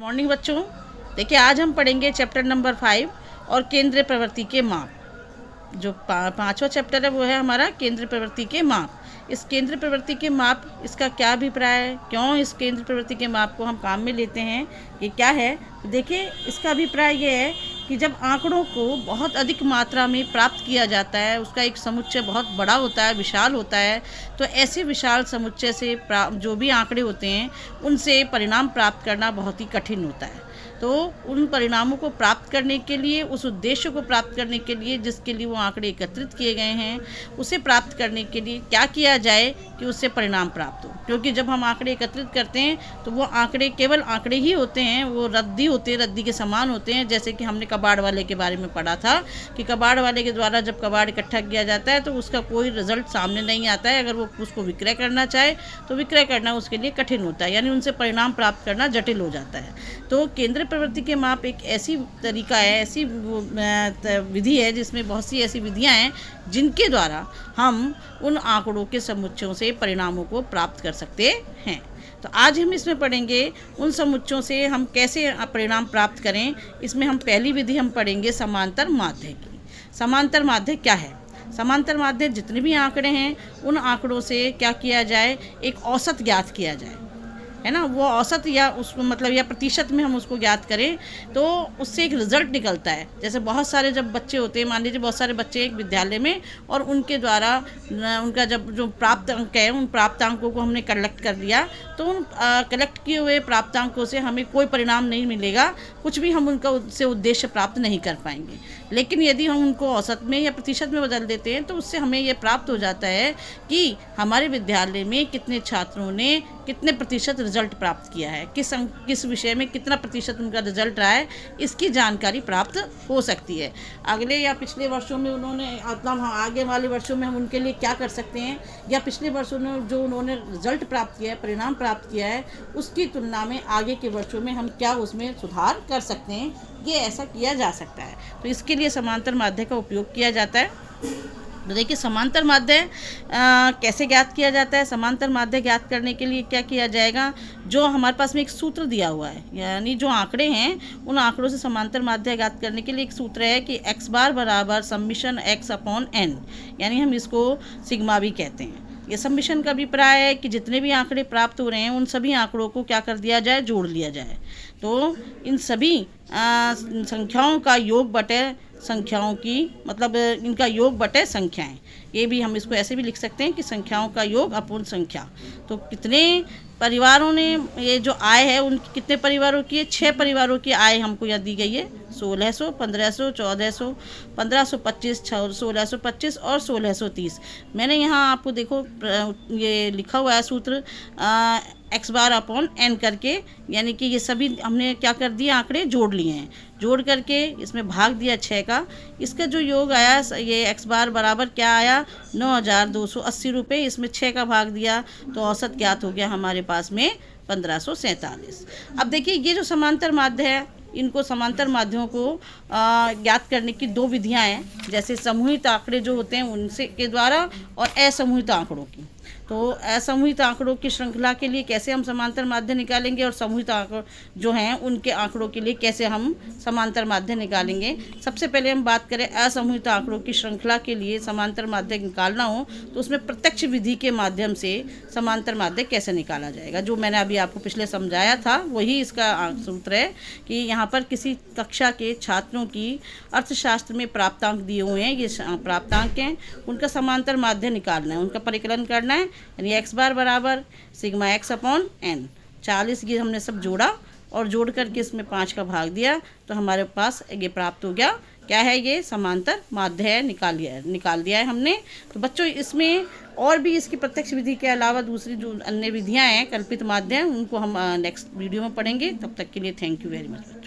Morning बच्चों, देखिए आज हम पढ़ेंगे चैप्टर नंबर 5 और केंद्रीय प्रवृत्ति के माप। जो पांचवा चैप्टर है वो है हमारा केंद्रीय प्रवृत्ति के माप। इस केंद्रीय प्रवृत्ति के माप, इसका क्या अभिप्राय है, क्यों इस केंद्रीय प्रवृत्ति के माप को हम काम में लेते हैं, ये क्या है। देखिए इसका अभिप्राय ये है कि जब आंकड़ों को बहुत अधिक मात्रा में प्राप्त किया जाता है, उसका एक समुच्चय बहुत बड़ा होता है, विशाल होता है, तो ऐसे विशाल समुच्चय से जो भी आंकड़े होते हैं उनसे परिणाम प्राप्त करना बहुत ही कठिन होता है। तो उन परिणामों को प्राप्त करने के लिए, उस उद्देश्य को प्राप्त करने के लिए जिसके लिए वो आंकड़े एकत्रित किए गए हैं, उसे प्राप्त करने के लिए क्या किया जाए कि उससे परिणाम प्राप्त हो। क्योंकि जब हम आंकड़े एकत्रित करते हैं तो वो आंकड़े केवल आंकड़े ही होते हैं, वो रद्दी होते हैं, रद्दी के समान होते हैं। जैसे कि हमने कबाड़ वाले के बारे में पढ़ा था कि कबाड़ वाले के द्वारा जब कबाड़ इकट्ठा किया जाता है तो उसका कोई रिजल्ट सामने नहीं आता है। अगर वो उसको विक्रय करना चाहे तो विक्रय करना उसके लिए कठिन होता है, यानी उनसे परिणाम प्राप्त करना जटिल हो जाता है। तो केंद्रीय प्रवृत्ति के माप एक ऐसी तरीका है, ऐसी विधि है जिसमें बहुत सी ऐसी विधियां हैं जिनके द्वारा हम उन आंकड़ों के समुच्चयों से परिणामों को प्राप्त कर सकते हैं। तो आज हम इसमें पढ़ेंगे उन समुच्चयों से हम कैसे परिणाम प्राप्त करें। इसमें हम पहली विधि हम पढ़ेंगे समांतर माध्य की। समांतर माध्य क्या है? समांतर माध्य जितने भी आंकड़े हैं उन आंकड़ों से क्या किया जाए, एक औसत ज्ञात किया जाए, है ना। वो औसत या उसको मतलब या प्रतिशत में हम उसको ज्ञात करें तो उससे एक रिजल्ट निकलता है। जैसे बहुत सारे जब बच्चे होते हैं, मान लीजिए बहुत सारे बच्चे एक विद्यालय में, और उनके द्वारा उनका जब जो प्राप्त अंक है उन प्राप्तांकों को हमने कलेक्ट कर दिया, तो उन कलेक्ट किए हुए प्राप्तांकों से हमें कोई परिणाम नहीं मिलेगा, कुछ भी हम उनका उससे उद्देश्य प्राप्त नहीं कर पाएंगे। लेकिन यदि हम उनको औसत में या प्रतिशत में बदल देते हैं तो उससे हमें ये प्राप्त हो जाता है कि हमारे विद्यालय में कितने छात्रों ने कितने प्रतिशत रिजल्ट प्राप्त किया है, किस विषय में कितना प्रतिशत उनका रिजल्ट रहा है, इसकी जानकारी प्राप्त हो सकती है। अगले या पिछले वर्षों में उन्होंने मतलब आगे वाले वर्षों में हम उनके लिए क्या कर सकते हैं, या पिछले वर्षों में जो उन्होंने रिजल्ट प्राप्त किया है, परिणाम प्राप्त किया है, उसकी तुलना में आगे के वर्षों में हम क्या उसमें सुधार कर सकते हैं, ये ऐसा किया जा सकता है। तो इसके लिए समांतर माध्य का उपयोग किया जाता है। तो देखिए समांतर माध्य कैसे ज्ञात किया जाता है। समांतर माध्य ज्ञात करने के लिए क्या किया जाएगा, जो हमारे पास में एक सूत्र दिया हुआ है, यानी जो आंकड़े हैं उन आंकड़ों से समांतर माध्य ज्ञात करने के लिए एक सूत्र है कि x बार बराबर समिशन x अपॉन n, यानी हम इसको सिग्मा भी कहते हैं। ये समिशन का अभिप्राय है कि जितने भी आंकड़े प्राप्त हो रहे हैं उन सभी आंकड़ों को क्या कर दिया जाए, जोड़ लिया जाए। तो इन सभी संख्याओं का योग बटे संख्याओं की, मतलब इनका योग बटे संख्याएं, ये भी हम इसको ऐसे भी लिख सकते हैं कि संख्याओं का योग अपूर्ण संख्या। तो कितने परिवारों ने ये जो आय है उनकी, कितने परिवारों की है, 6 परिवारों की आय हमको यहाँ दी गई है। 1600, 1500, 1400, 1525, 1625 और 1630। मैंने यहाँ आपको देखो ये लिखा हुआ है सूत्र x बार अपॉन n करके, यानी कि ये सभी हमने क्या कर दिए, आंकड़े जोड़ लिए हैं। जोड़ करके इसमें भाग दिया 6 का, इसका जो योग आया ये x बार बराबर क्या आया, 9280 रुपये। इसमें 6 का भाग दिया तो औसत ज्ञात हो गया हमारे पास में 1547। अब देखिए ये जो समांतर माध्य है, इनको समांतर माध्यों को ज्ञात करने की 2 विधियां हैं। जैसे समूहित आंकड़े जो होते हैं उनसे के द्वारा, और असमूहित आंकड़ों की। तो असमूहित आंकड़ों की श्रृंखला के लिए कैसे हम समांतर माध्य निकालेंगे, और समूहित आंकड़े जो हैं उनके आंकड़ों के लिए कैसे हम समांतर माध्य निकालेंगे। सबसे पहले हम बात करें असमूहित आंकड़ों की श्रृंखला के लिए समांतर माध्य निकालना हो तो उसमें प्रत्यक्ष विधि के माध्यम से समांतर माध्य कैसे निकाला जाएगा, जो मैंने अभी आपको पिछले समझाया था वही इसका सूत्र है कि यहाँ पर किसी कक्षा के छात्रों की अर्थशास्त्र में प्राप्तांक दिए हुए हैं, ये प्राप्तांक हैं, उनका समांतर माध्य निकालना है, उनका परिकलन करना है, यानी x बार बराबर सिग्मा x अपॉन n। 40 ये हमने सब जोड़ा और जोड़ करके इसमें 5 का भाग दिया तो हमारे पास ये प्राप्त हो गया। क्या है ये, समांतर माध्य है, निकाल दिया है हमने। तो बच्चों इसमें और भी इसकी प्रत्यक्ष विधि के अलावा दूसरी जो अन्य विधियां हैं, कल्पित माध्य हैं, उनको हम नेक्स्ट वीडियो में पढ़ेंगे। तब तक के लिए थैंक यू वेरी मच।